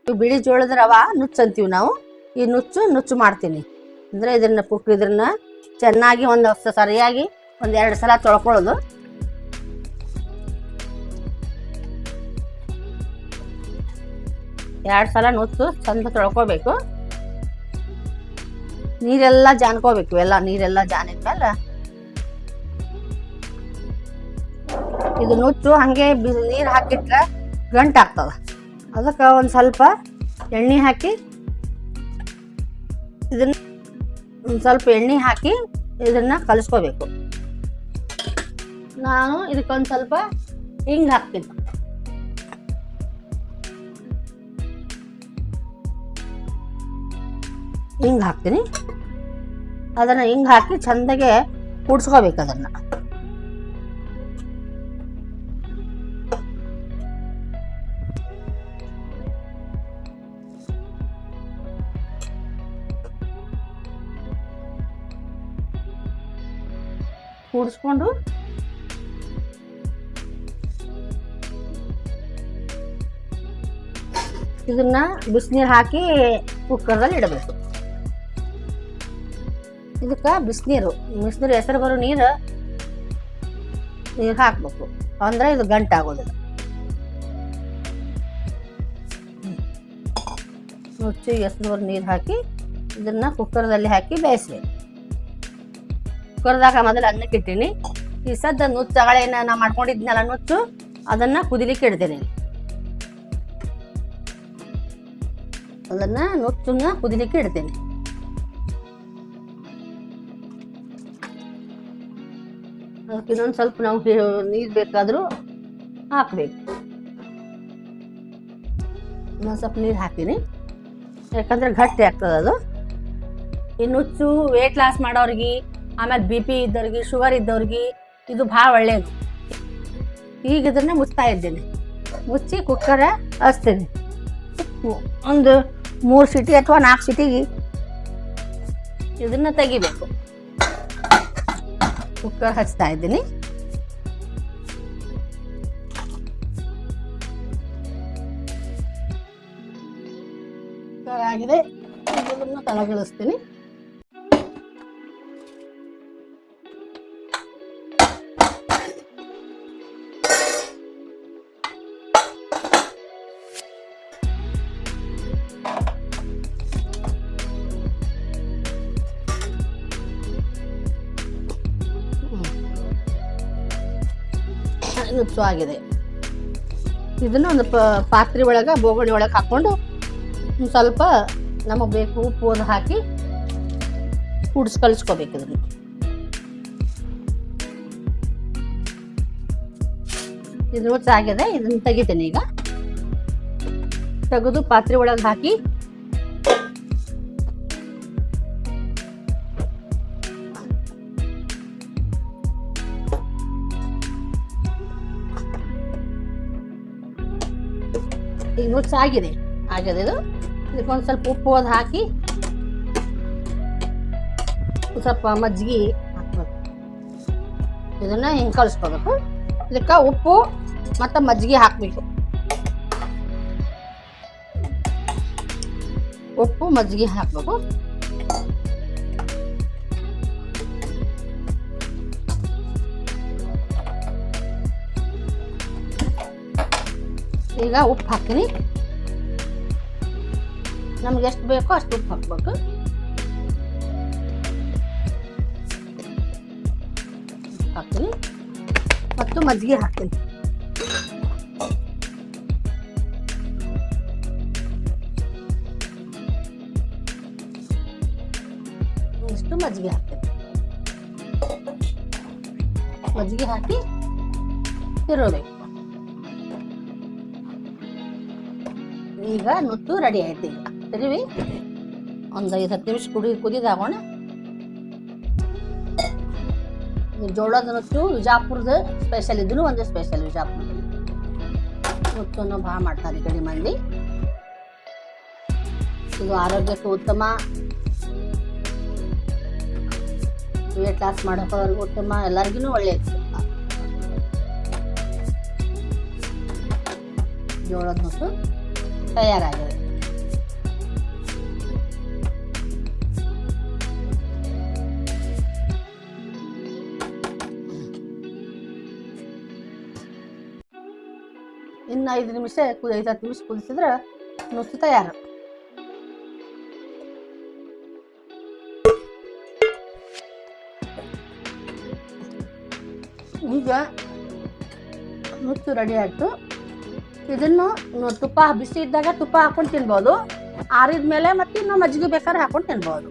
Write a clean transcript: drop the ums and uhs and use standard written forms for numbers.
ಬಿಳಿ ಜೋಳದ ರವಾ ನುಚ್ಚು ಅಂತೀವಿ ನಾವು. ಈ ನುಚ್ಚು ಮಾಡ್ತೀನಿ ಅಂದರೆ ಇದನ್ನ ಚೆನ್ನಾಗಿ ಸರಿಯಾಗಿ 1-2 ಸಲ ತೊಳ್ಕೊಳ್ಳೋದು. ಎರಡು ಸಲ ನುಚ್ಚು ಚಂದ ತೊಳ್ಕೊಬೇಕು. ನೀರೆಲ್ಲ ಜಾನ್ಕೋಬೇಕು. ನೀರೆಲ್ಲ ಜಾನಿದ್ಮೇಲೆ ಇದು ನುಚ್ಚು ಹಂಗೆ ನೀರು ಹಾಕಿಟ್ರೆ ಗಂಟಾಗ್ತದ. ಅದಕ್ಕೆ ಒಂದು ಸ್ವಲ್ಪ ಎಣ್ಣೆ ಹಾಕಿ ಇದನ್ನ ಕಲಿಸ್ಕೋಬೇಕು. ನಾನು ಇದಕ್ಕೊಂದು ಸ್ವಲ್ಪ ಹಿಂಗೆ ಹಾಕ್ತೀನಿ. ಅದನ್ನ ಹಿಂಗೆ ಹಾಕಿ ಚಂದಗೆ ಕೂಡ್ಸ್ಕೋಬೇಕು. ಅದನ್ನ ಕೂಡಿಸ್ಕೊಂಡು ಇದನ್ನ ಬಿಸಿನೀರು ಹಾಕಿ ಕುಕ್ಕರ್ದಲ್ಲಿ ಇಡಬೇಕು. ಇದಕ್ಕೆ ಬಿಸಿನೀರು ಹೆಸರು ಬರೋ ನೀರು ಹಾಕ್ಬೇಕು. ಅಂದ್ರೆ ಇದು ಗಂಟಾಗೋದಿಲ್ಲ. ನುಚ್ಚು ಹೆಸರು ಬರೋ ನೀರು ಹಾಕಿ ಇದನ್ನ ಕುಕ್ಕರ್ದಲ್ಲಿ ಹಾಕಿ ಬೇಯಿಸ್ಬೇಕು. ಕುಕ್ಕರ್ದಾಗ ಮೊದಲು ಅನ್ನಕ್ಕೆ ಇಟ್ಟೀನಿ. ಈ ಸದ್ದ ನುಚ್ಚಗಳೇನ ನಾ ಮಾಡ್ಕೊಂಡಿದ್ನಲ್ಲ ನುಚ್ಚು ಅದನ್ನ ಕುದಿಲಿಕ್ಕೆ ಇಡ್ತೀನಿ. ನುಚ್ಚನ್ನ ಕುದಿಲಿಕ್ಕೆ ಇಡ್ತೇನೆ. ಅದಕ್ಕೆ ಇನ್ನೊಂದು ಸ್ವಲ್ಪ ನಾವು ನೀರು ಬೇಕಾದರೂ ಹಾಕ್ಬೇಕು. ಇನ್ನೊಂದು ಸ್ವಲ್ಪ ನೀರು ಹಾಕ್ತೀನಿ, ಯಾಕಂದ್ರೆ ಗಟ್ಟಿ ಆಗ್ತದೆ ಅದು. ಈ ನುಚ್ಚು ವೇಟ್ ಲಾಸ್ ಮಾಡೋರಿಗೆ, ಆಮೇಲೆ BP ಇದ್ದವ್ರಿಗೆ, ಶುಗರ್ ಇದ್ದವ್ರಿಗೆ ಇದು ಭಾಳ ಒಳ್ಳೆಯದು. ಈಗ ಇದನ್ನ ಮುಚ್ತಾ ಇದ್ದೇನೆ. ಮುಚ್ಚಿ ಕುಕ್ಕರ್ ಹಚ್ತೀನಿ. ಒಂದು 3 ಸೀಟಿ ಅಥವಾ 4 ಸೀಟಿಗೆ ಇದನ್ನ ತೆಗಿಬೇಕು. ಕುಕ್ಕರ್ ಹಚ್ತಾ ಇದ್ದೀನಿ. ಕುಕ್ಕರ್ ಆಗಿದೆ. ಇದನ್ನು ತಳಗಿಳಿಸ್ತೀನಿ. ನುಚ್ಚು ಆಗಿದೆ. ಇದನ್ನು ಒಂದು ಪಾತ್ರೆ ಒಳಗೆ ಬೋಗಣಿ ಒಳಗೆ ಹಾಕ್ಕೊಂಡು ಸ್ವಲ್ಪ ನಮಗೆ ಬೇಕು ಉಪ್ಪು ಒಂದು ಹಾಕಿ ಕಲಿಸ್ಕೋಬೇಕು. ಇದನ್ನು ಇದು ನುಚ್ಚು ಆಗಿದೆ. ಇದನ್ನು ತೆಗಿತೀನಿ. ಈಗ ತೆಗೆದು ಪಾತ್ರೆ ಒಳಗೆ ಹಾಕಿ ಈಗ ನುಚ್ಚು ಆಗಿದೆ ಇದು. ಇದಕ್ಕೊಂದು ಸ್ವಲ್ಪ ಉಪ್ಪು ಅದು ಹಾಕಿ ಸ್ವಲ್ಪ ಮಜ್ಜಿಗೆ ಹಾಕ್ಬೇಕು. ಇದನ್ನ ಹಿಂಗೆ ಕಲಿಸ್ಕೋಬೇಕು. ಇದಕ್ಕೆ ಉಪ್ಪು ಮತ್ತು ಮಜ್ಜಿಗೆ ಹಾಕಬೇಕು. ಉಪ್ಪು ಮಜ್ಜಿಗೆ ಹಾಕಬೇಕು. ಈಗ ಉಪ್ಪು ಹಾಕ್ತೀನಿ. ನಮ್ಗೆ ಎಷ್ಟು ಬೇಕೋ ಅಷ್ಟು ಉಪ್ಪು ಹಾಕ್ಬೇಕು. ಹಾಕ್ತೀನಿ ಮತ್ತು ಮಜ್ಜಿಗೆ ಹಾಕ್ತೀನಿ. ಇಷ್ಟು ಮಜ್ಜಿಗೆ ಹಾಕ್ತೀನಿ. ಮಜ್ಜಿಗೆ ಹಾಕಿ ತಿರುಗಬೇಕು. ಈಗ ನುಚ್ಚು ರೆಡಿ ಆಯ್ತು. ಈಗ ತಿರುವಿ ಒಂದು 5-10 ನಿಮಿಷ ಕುದಿದಾಗೋಣ. ಜೋಳದ ನುಚ್ಚು ವಿಜಾಪುರದ ಸ್ಪೆಷಲ್. ಇದನ್ನು ಒಂದು ಸ್ಪೆಷಲ್. ವಿಜಾಪುರದಲ್ಲಿ ನುಚ್ಚನ್ನು ಭಾಳ ಮಾಡ್ತಾರೆ ಈ ಕಡೆ ಮಂದಿ. ಇದು ಆರೋಗ್ಯಕ್ಕೆ ಉತ್ತಮ, ವೇಟ್ ಲಾಸ್ ಮಾಡೋವ್ರಿಗೂ ಉತ್ತಮ, ಎಲ್ಲರಿಗೂ ಒಳ್ಳೆಯದು. ಜೋಳದ ನುಚ್ಚು ತಯಾರಾಗಿದೆ. ಇನ್ನು 5 ನಿಮಿಷ 5-10 ನಿಮಿಷ ಕುದಿಸಿದ್ರೆ ನುಚ್ಚು ತಯಾರು. ಈಗ ನುಚ್ಚು ರೆಡಿ ಆಯಿತು. ಇದನ್ನು ತುಪ್ಪ ಬಿಸಿ ಇದ್ದಾಗ ತುಪ್ಪ ಹಾಕೊಂಡು ತಿನ್ಬೋದು. ಆರಿದ ಮೇಲೆ ಮತ್ತೆ ಇನ್ನೂ ಮಜ್ಜಿಗೆ ಬೇಕಾದ್ರೆ ಹಾಕೊಂಡು ತಿನ್ಬೋದು.